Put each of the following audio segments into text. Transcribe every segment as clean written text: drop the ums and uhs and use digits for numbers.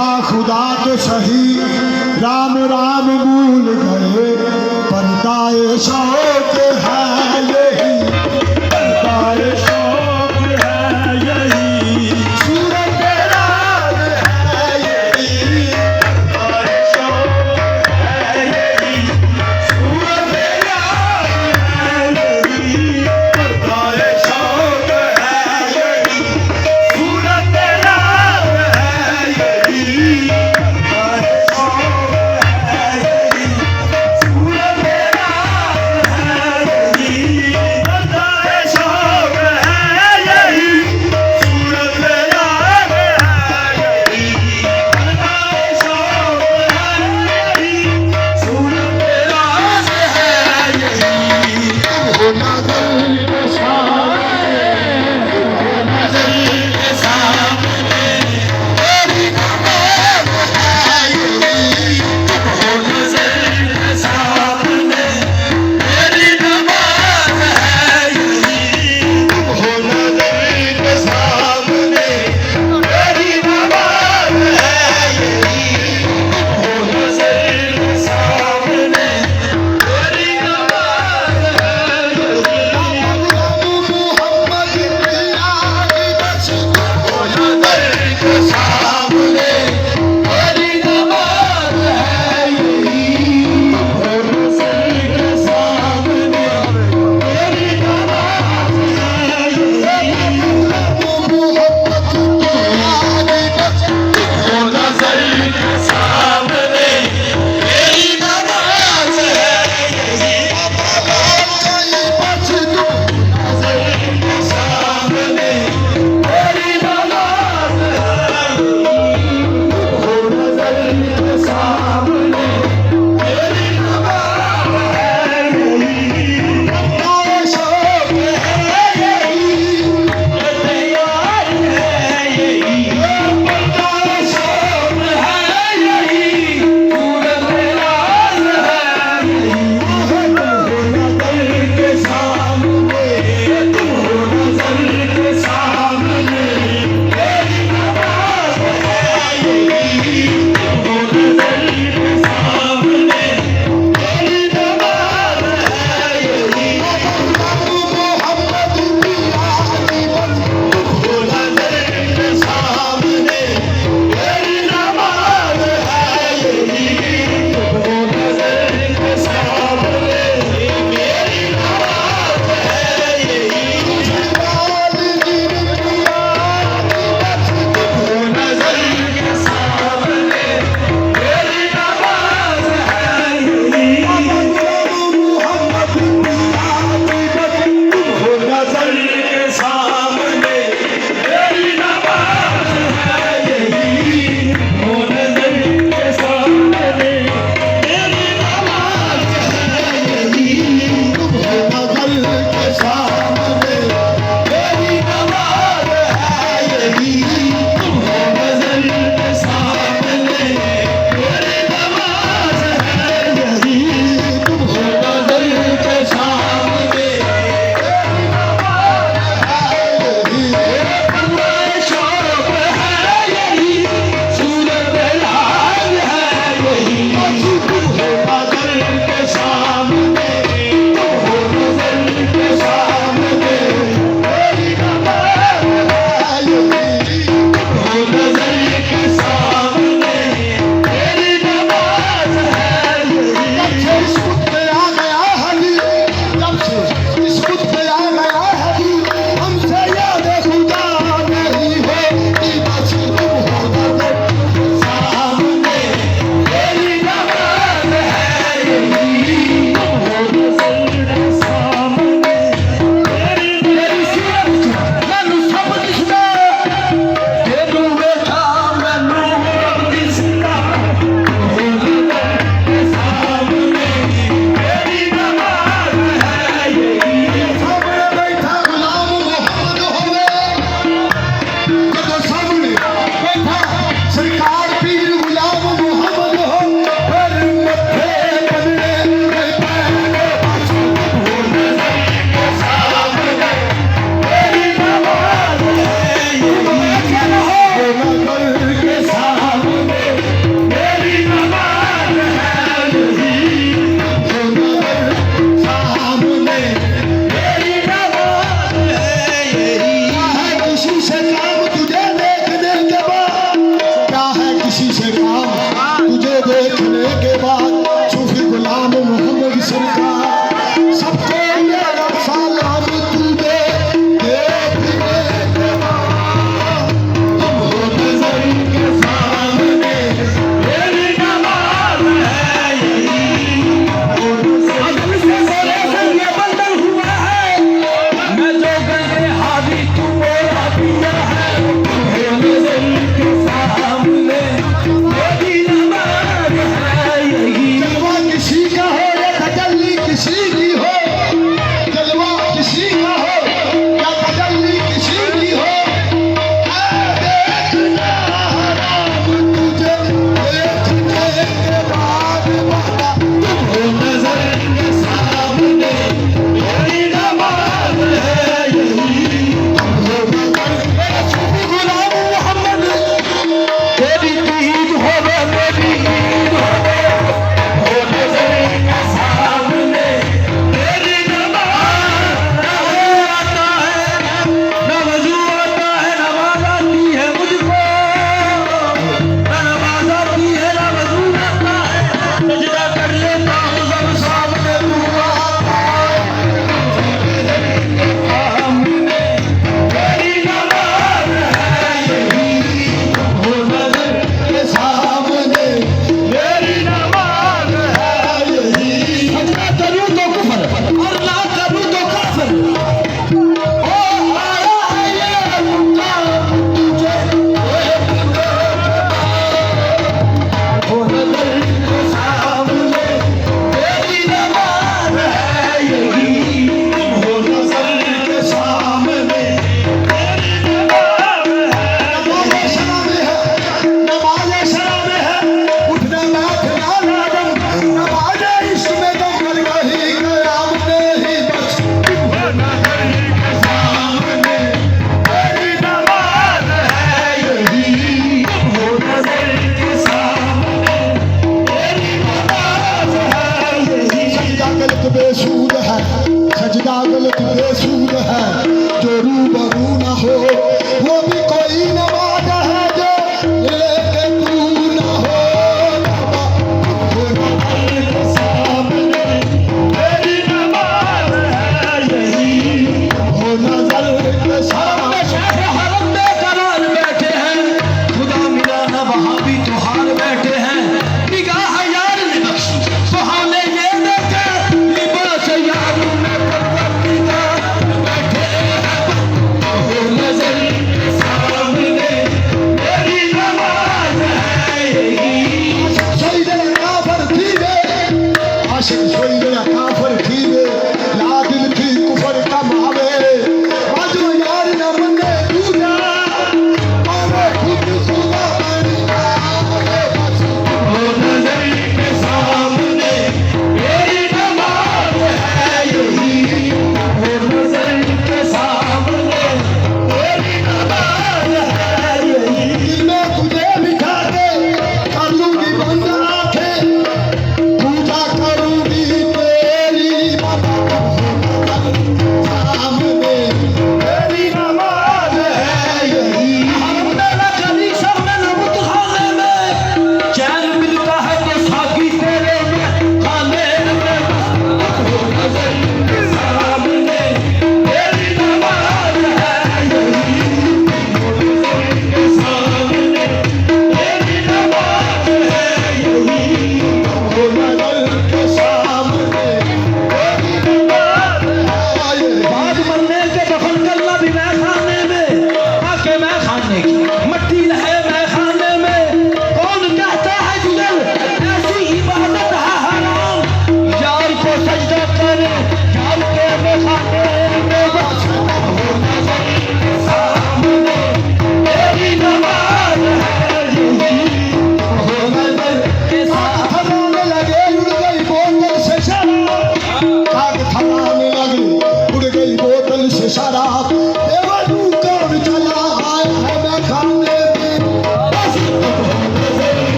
खुदा खुदा तो सही राम राम भूल गए, पर्दाए शौक है यही, पर्दाए शौक है यही, सूरत राम है यही, पर्दाए शौक है यही, सूरत राम है यही, पर्दाए शौक है यही, सूरत राम है यही, पर्दाए शौक है यही, सूरत राम है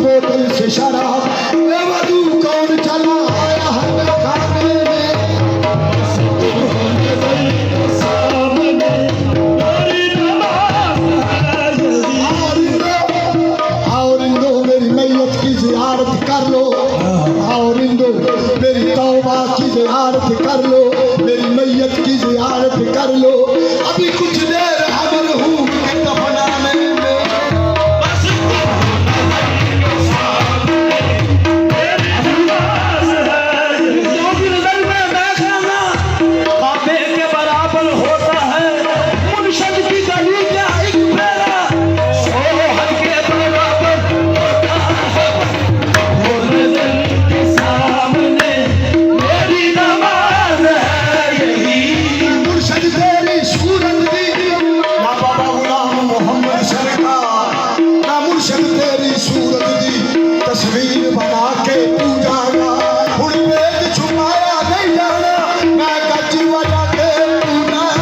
बोतल से शराब, ए वधू कौन चला आया है खाने में। और इंदो मेरी मैयत की ज़ियारत कर लो, और इंदो मेरी तौबा की ज़ियारत कर लो, मेरी मैयत की ज़ियारत कर लो। अभी कुछ देर अमल हूँ दफनाने में। तस्वीर बना के पूजा हुण वेद छुपाया नहीं जाना, मैं गज बजा के पूजा।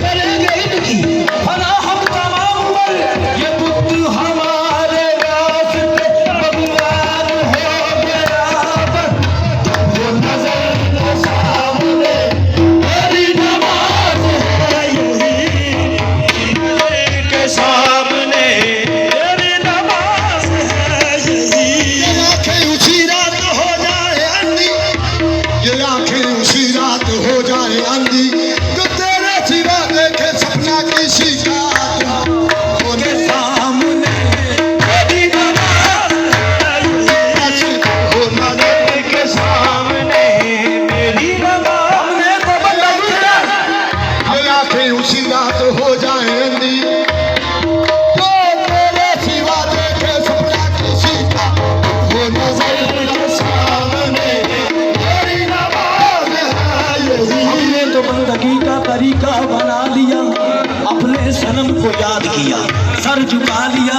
करेंगे इनकी फना हम तमाम पर, ये बुद्ध हमारे रास्ते भगवान हो गया वो नजर सामने। सामने तेरी नमाज है यही। ये आंखें उसी रात हो जाए अंधी, ये आंखें उसी रात हो जाए अंधी, जो तेरे सिवा देखे सपना किसी का के सामने तेरी नमाज है यही। हो नजर के सामने मेरी नमाज। हमने तो बंदा दिया, ये आंखें उसी रात हो जाए अंधी, बंदगी का तरीका बना लिया, अपने सनम को याद किया, सर झुका लिया।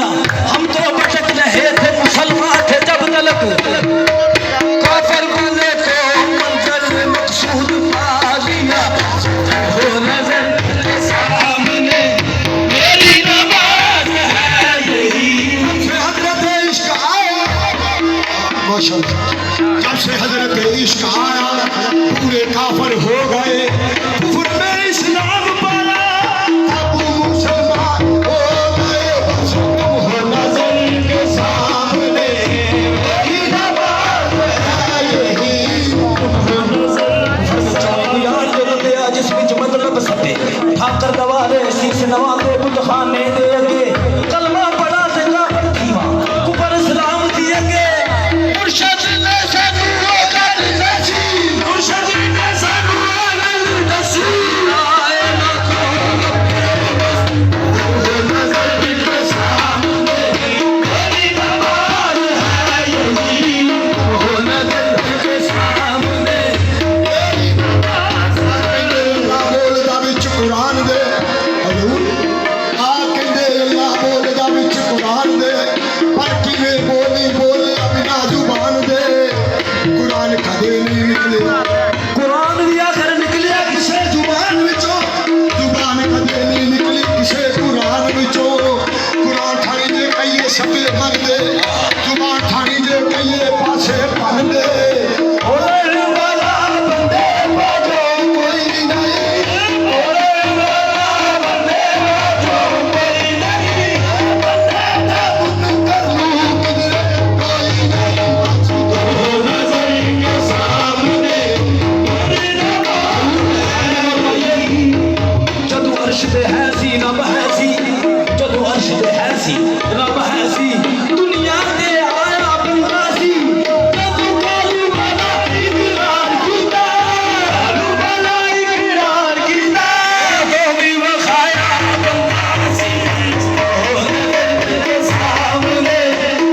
हम तो भटक रहे थे, मुसलमान थे जब तलक, काफिर बने तो मंजर में मकसूद पा लिया। वो नजर के सामने मेरी नमाज है यही। हजरत इश्क आया, जब से हजरत इश्क आया पूरे काफिर हो गए, कुफ्र में इस्लाम पाया, अबू मुसलमान हो गए। हो नजर के सामने मेरी नमाज है यही। यार जो बंदे जिस विच मतलब सते ठाकर दवारे शीश नवाते बुत खाने दे अगे कलमा पढ़ा सका दीवा कुफर इस्लाम दिए अगे। मुर्शिद ने सानू आदत दसी, मुर्शिद ने सानू आदत दसी, आए ना नजर के सामने मेरी नमाज है यही। वो नजर के सामने मेरी नमाज है। अल्लाह बोलदा विच कुरान दे, हजूर आ कहंदे अल्लाह बोलदा विच कुरान दे, पर किवें बोली बोले बिना जुबान दे। कुरान कदे नहीं निकले, कुरान भी आखिर निकलिया किसे जुबान विचों, जुबान कदे नहीं निकली किसे कुरान विचों। कुरान ठाणी जे कहिए सबे मन दे, जुबान ठाणी जे कहिए पासे पन दे। ओरे वाला बंदे बाजो कोई नहीं, ओरे वाला बंदे बाजो कोई नहीं, बंदे दा बुन कर लूं किधरे कोई नहीं। हो नजर के सामने मेरी नमाज है यही। जदों अर्श ते है सी रब है सी, जदों अर्श ते है सी रब है सी, दुनिया ते आया बंदा सी, जदों कालू वाला इकरार कीता, कालू वाला इकरार कीता, वो भी वखाया बंदा सी। हो नजर के सामने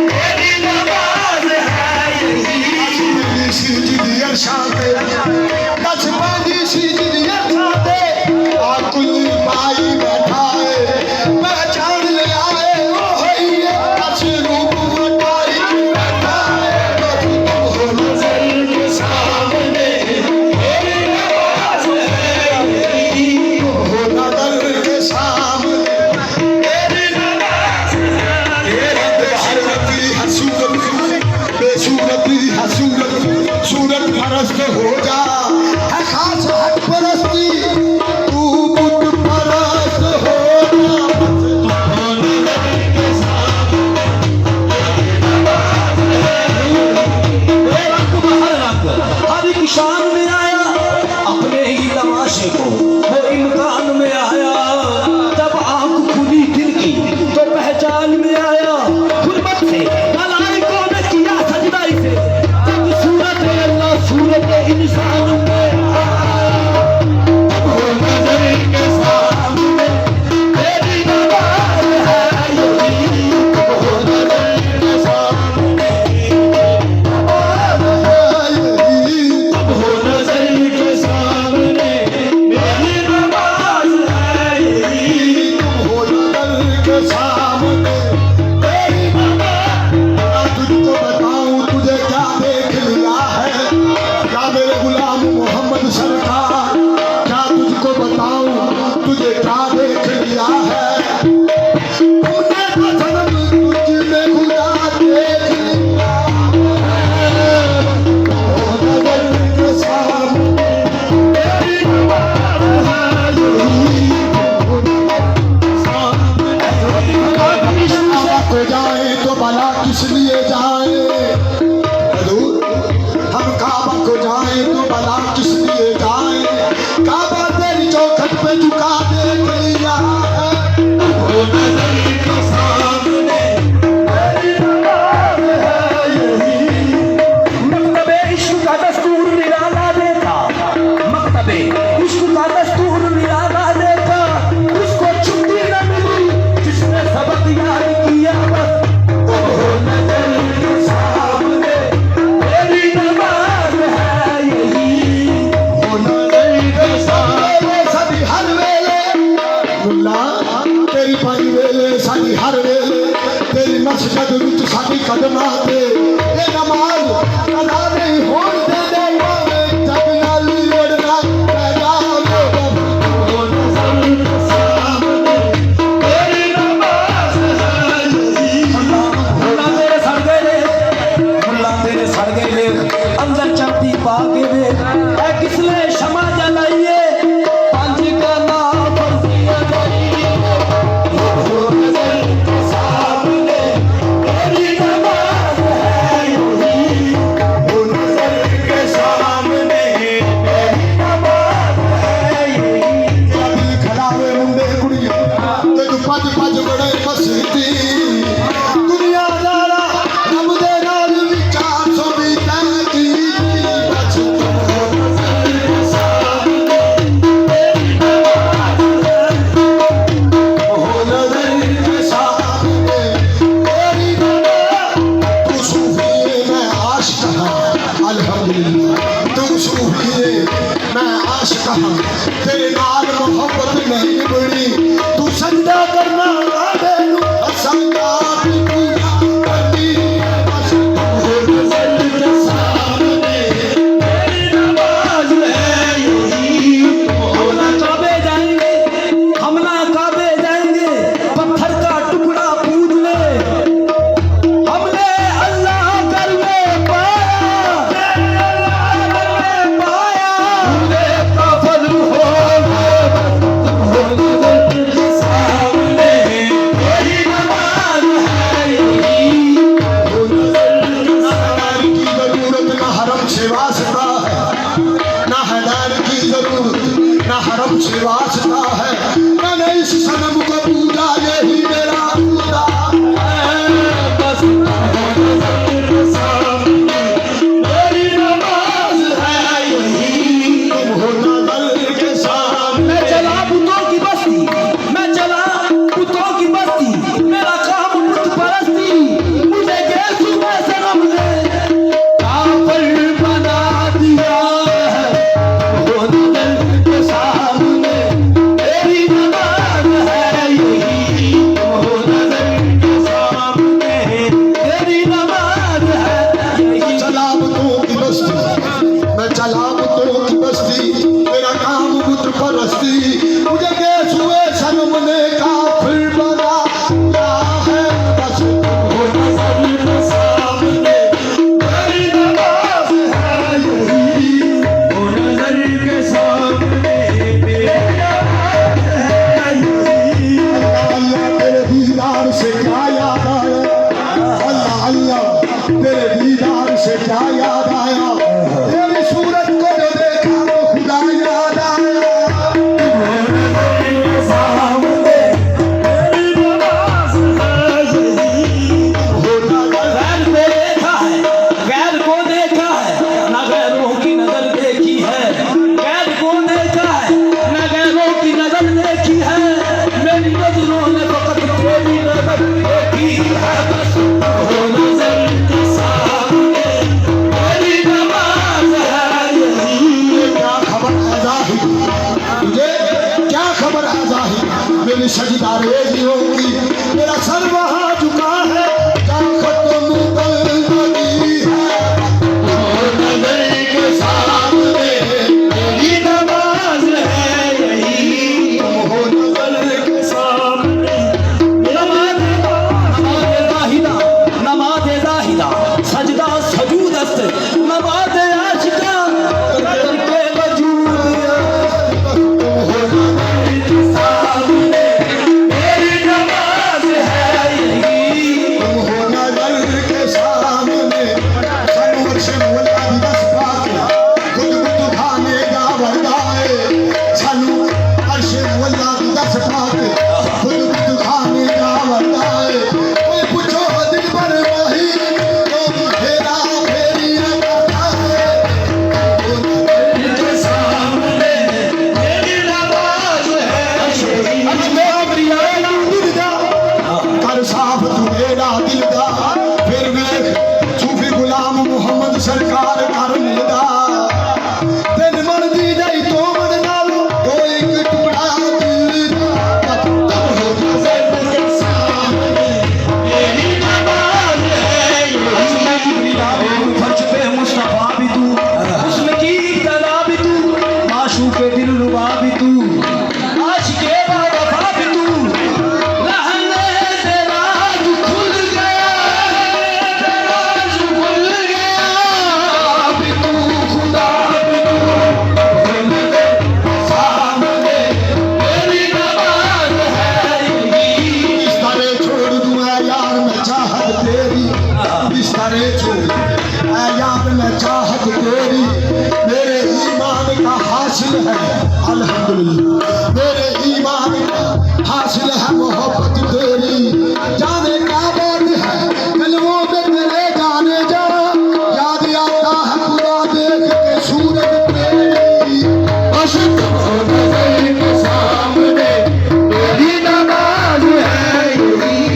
मेरी नमाज है यही। सी जिदी अरशां ते दस पांदी सी जिदी अरशां ते, आ कुल पाई बैठा है पहचान लिया है वो होई है, दस रूप वटाई बैठा है। हो नजर के सामने मेरी नमाज है कदम तू साडी कदमां ते ये नमाज अदा नहीं होण दे दे भावे जग नाल लड़ना पैदा मेरा हो नजर के सामने तेरी नमाज है यही मुल्ला तेरे सड़ गए मुल्ला तेरे सड़ गए अंदर चलती पा के वे ऐ किसने क्षमा जलाइए पंज का नाम फर्जिया गई हो नजर के सामने तेरी नमाज है यही हो नजर के सामने तेरी नमाज है यही अभी खड़ावे मुंडे कुड़ियां तेनु पज पज बड़े मस्ती दुनियादारा रब दे नाल विचार सो भी तैकी बच हो नजर के सामने तेरी नमाज है हो नजर के सामने तेरी नमाज तू सूफी है मैं आशिक हां अल्हम्दुलिल्लाह तू सूफी है मैं आशिक हां तेरे नाल मोहब्बत नहीं बड़ी तू सजदा करना वादे नू हसंदा दी पूजा करनी बस हो नजर के सामने तेरी नमाज है यही हम ना काबे जाएंगे हम ना काबे जाएंगे पत्थर का टुकड़ा पूज ले हमने अल्लाह कर में पाया ले का फजल हो नजर के सामने तेरी नमाज है यही हो नजर के सामने की जरूरत ना हरम से वास्ता है ना हैदार की जरूरत ना हरम से वास्ता है मैंने इस सनम को पूजा यही मेरा खुदा है बस हो नजर के सामने तेरी नमाज है यही हो नजर के सामने मैं चला बुतों की बस्ती मैं चला बुतों की बस्ती मेरा काम बुत परस्ती मुझे कैसी में सनम ने काफिर बना दिया है हो नजर के सामने तेरी नमाज है यही हो नजर के सामने तेरी नमाज है यही चला बुतों की बस्ती मैं चला बुतों की बस्ती मेरा काम बुत परस्ती मुझे कैस हुए सनम ने काफिर बना दिया है बस हो नजर के सामने तेरी नमाज है यही हो नजर के सामने तेरी नमाज है यही अल्लाह तेरे दीदार से क्या याद आया अल्लाह अल्लाह तेरे दीदार से क्या याद आया तेरी सूरत को जो देखा वो खुदा याद आया हो नजर के सामने तेरी नमाज है यही हो नजर गैर को देखा है ना गैरों की नजर देखी है गैर को देखा है ना गैरों की नजर देखी है मेरी नजरों ने फकत तेरी नजर देखी है बस हो नजर के सामने तेरी नमाज है यही क्या खबर है जाहिर तुझे क्या खबर है जाहिर मेरी सजदा रेजी होगी मेरा सर वहाँ झुका है जहाँ खत्म बंदगी है हो नजर के सामने तेरी नमाज है यही हो नजर के सामने नमाज जाहिदा सजदा सजूद अस्त नमाज आशिका करके वजूद हो नजर के सामने तेरी नमाज है यही मेरे ईमान का हासिल है मोहब्बत तेरी, जाने क्या बात है कलमों में तेरे गाने जा, याद आता है पूरा देख के सूरज तेरी। बस नजर के सामने मेरी नमाज है यही।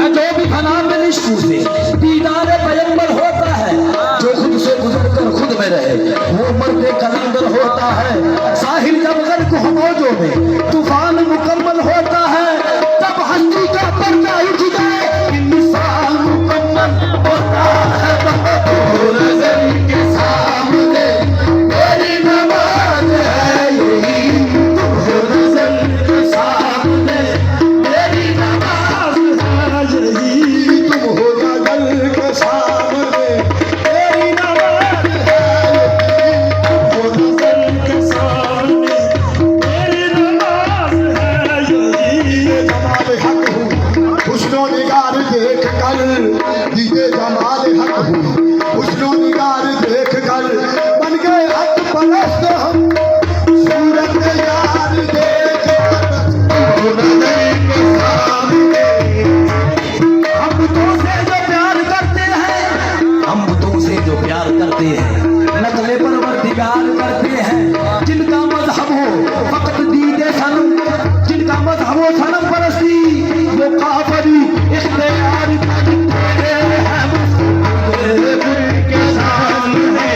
जो भी फना में निष्ठू से दीदार पैगंबर होता है, जो खुद से गुजर कर खुद में रहे वो मर्द कलंदर होता है। साहिल जब गर्क हो मौजों में तूफान मुकम्मल होता है, तब हस्ती का पर्दा उठ जाए इंसान मुकम्मल होता है। नजर के सामने मेरी नमाज है यही। नजर के सामने मेरी नमाज है यही। तुम हो नजर के सामने मेरी नमाज है यही। तुम हो नजर के सामने मेरी नमाज है यही। ये जमाल हक हूँ हुस्नो निगार देख कर, दीदे जमाल हक हूँ हुस्नो निगार देख कर, बन गए हक परस्त हम सूरत यार देख कर। नजर के सामने हम तुमसे जो प्यार करते हैं, हम तुमसे जो प्यार करते हैं, नकले परवरदिगार करते हैं। जिनका मजहब हो फकत दीदे सनम, जिनका मजहब हो सनम परस्ती, वो काफरी इख्तियार करते हैं। नजर के सामने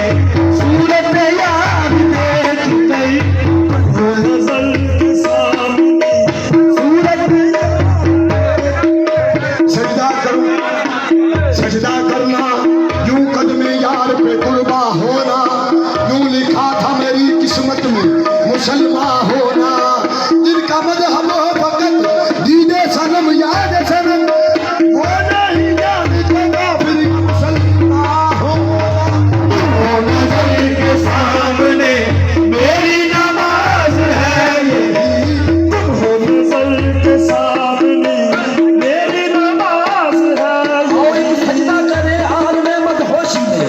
सूरत यार देख कर, नजर के सामने सूरत। सजदा करूं सजदा करना यूं कदमे यार पे कुर्बा होना, यूं लिखा था मेरी किस्मत में मुसलमान होना। जिनका मजहब हो फकत दीदे सनम याद सनम, वो नहीं जानता फिर मुसलमान होना। नजर के सामने मेरी नमाज है यही। तुम हो नजर के सामने मेरी नमाज है कोई सजदा करे हाल में मदहोशी में,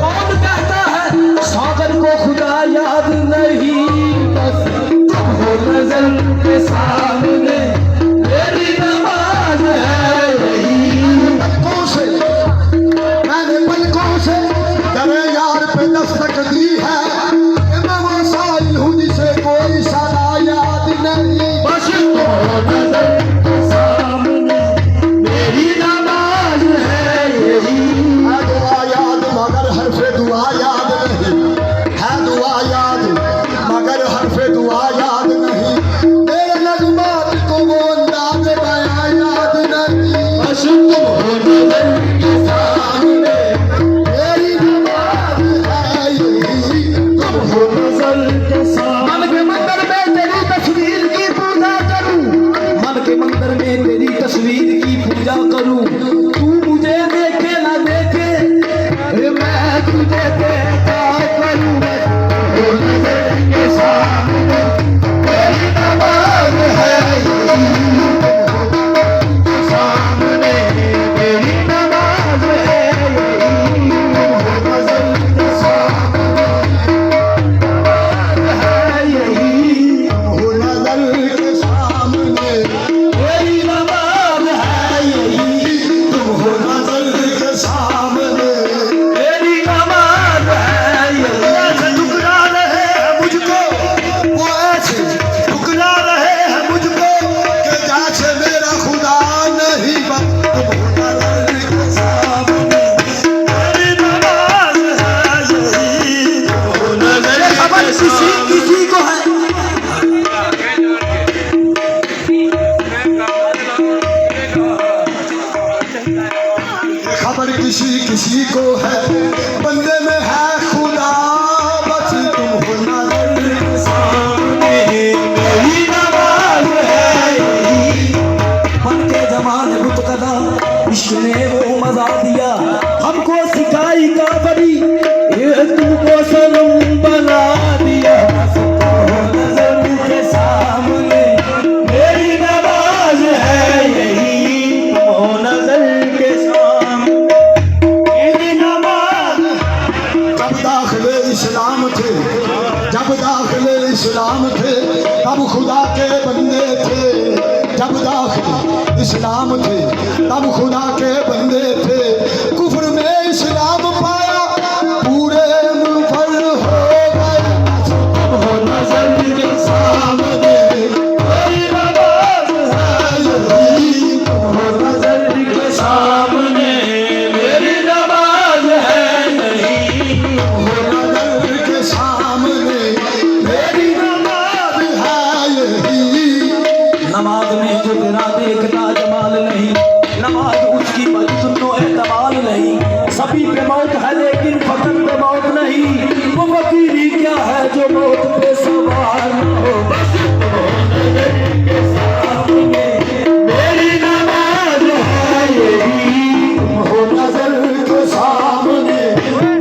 कौन कहता है सागर को खुदा याद नहीं। बस तुम हो नजर के सामने मेरी नमाज है यही। पलकों से मैंने पलकों से तेरे यार पे दस्तक दी है, कि मैं वो साहिल हूँ जिसे कोई सदा याद नहीं। बस नजर के सामने मेरी नमाज है यही। है दुआ याद मगर हरफे दुआ याद नहीं, है दुआ याद मगर हरफे दुआ याद नहीं। मेरे नजर तब खुदा के बंदे थे, जब दाखिल इस्लाम थे, तब खुदा के बंदे थे, कुफ्र में इस्लाम पाया, पूरे मुफर हो गए। अब हो नजर के सामने कोई नमाज है यही, हो नजर के सामने मेरी नमाज है नहीं, हो नजर के सामने मेरी नमाज है यही। नमाज में जो तेरा देखता जमाल नहीं, नमाज उसकी सुनो एतमाल नहीं। सभी पे मौत है लेकिन फकत पे मौत नहीं, वो वकीली क्या है जो मौत पे सवार न हो। बस हो नजर के सामने मेरी नमाज है यही, हो नजर के सामने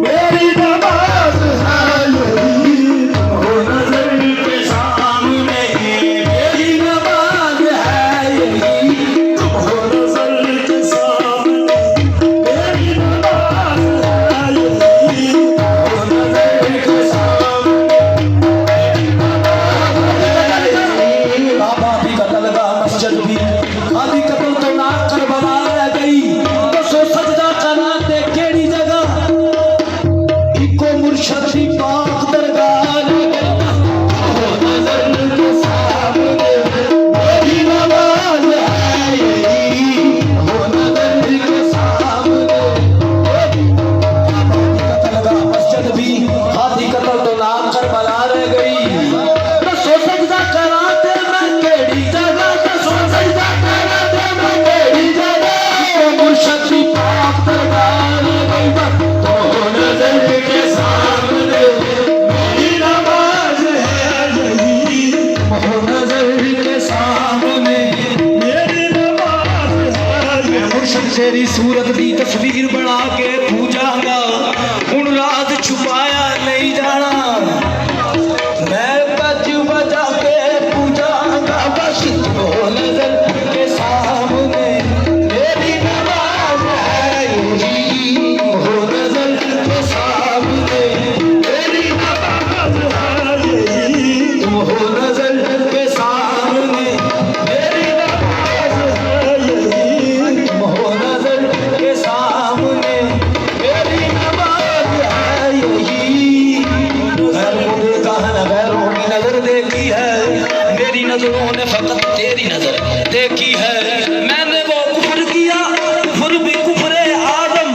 मेरी नमाज है यही, हो नजर के सामने मेरी नमाज है यही, हो नजर के सामने मेरी नमाज है यही, हो नजर के सामने बाबा भी कत्ल का मस्जिद भी, आदि कत्ल तो ना करबला रह गई, तो सो सजदा कराते केड़ी जगह, इको मुर्शद दी पाक दरगाह रह गई। हो नजर के सामने मेरी नमाज है यही, हो नजर के सामने कत्ल का मस्जिद भी, आदि कत्ल तो ना करबला रह गई, तो सो सजदा कराते मैं केड़ी जगह, तो सो सजदा कराते मैं केड़ी जगह, इको मुर्शद दी पाक दरगाह रह गई। हो नजर के सामने मेरी नमाज है यही, हो नजर के सामने मेरी नमाज है यही। मुर्शद तेरी सूरत दी तस्वीर बना के पूजांगा, हुण रात छुपाया नहीं जाना, मैं बज बजा के पूजांगा। बस हो नजर के सामने मेरी नमाज है यही, हो नजर के सामने मेरी नमाज है यही, हो नजर के सामने मेरी नमाज है यही, हो नजर के सामने मेरी नमाज है यही। गैरों को देखा है न गैरों की नजर देखी है, मेरी नजरों ने फकत तेरी नजर देखी है। मैंने वो कुफ्र किया, कुफ्र भी कुफ्रे आदम,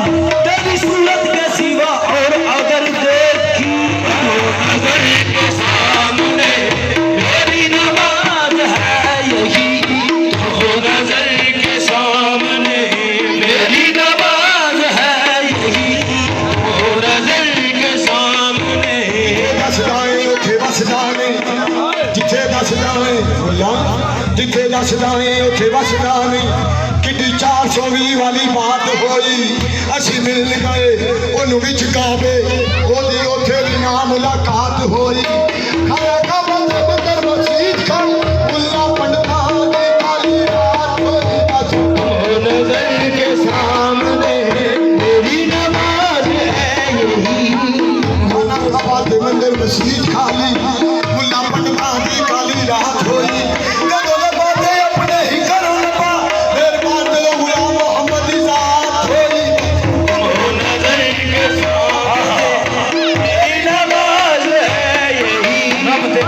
तेरी सूरत के सिवा और अगर देखी हो नजर के सामने मेरी नमाज है यही, हो नजर के सामने मेरी नमाज है यही, हो नजर के सामने। दस जाए उठे बस जाने, जिथे दस जाए जिथे दस जाए उठे बस जाने। किड्डी 420 वाली बात होई, असी मिल गए ओनू विच काबे, ओदी उथे भी ना मुलाकात होई। खाया का मंदर मस्जिद का मुल्ला पंडता की काली रात होई। बस हो नजर के सामने मेरी नमाज है यही, खाना खाबाते मंदिर मस्जिद खाली, मुल्ला पंडता की काली रात होई। जदों ने बातें अपने ही घरों लपा, मेरे बात जो गुलाम मोहम्मद की जात होई। हो नजर के सामने मेरी नमाज है यही, रब दे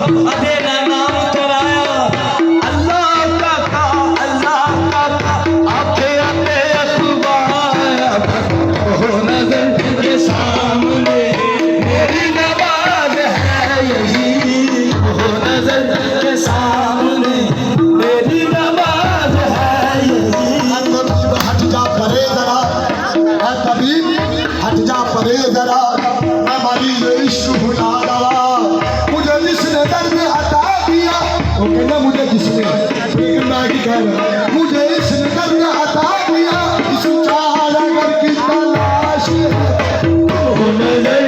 अदेना नाम कराया अल्लाह का आते आते अखबार हो नजर के सामने मेरी नवाज है यही हो नजर के सामने मेरी नवाज है यही। तबीब हट जा परे जरा, तबीब हट जा परे जरा, मैं मरीज इश्क भुला दवा, मुझे जिसने दर्द हटा दिया, वो कहना मुझे जिसने मुझे इसने दर्द हटा दिया, इस चाल अगर की तलाश है हो नजर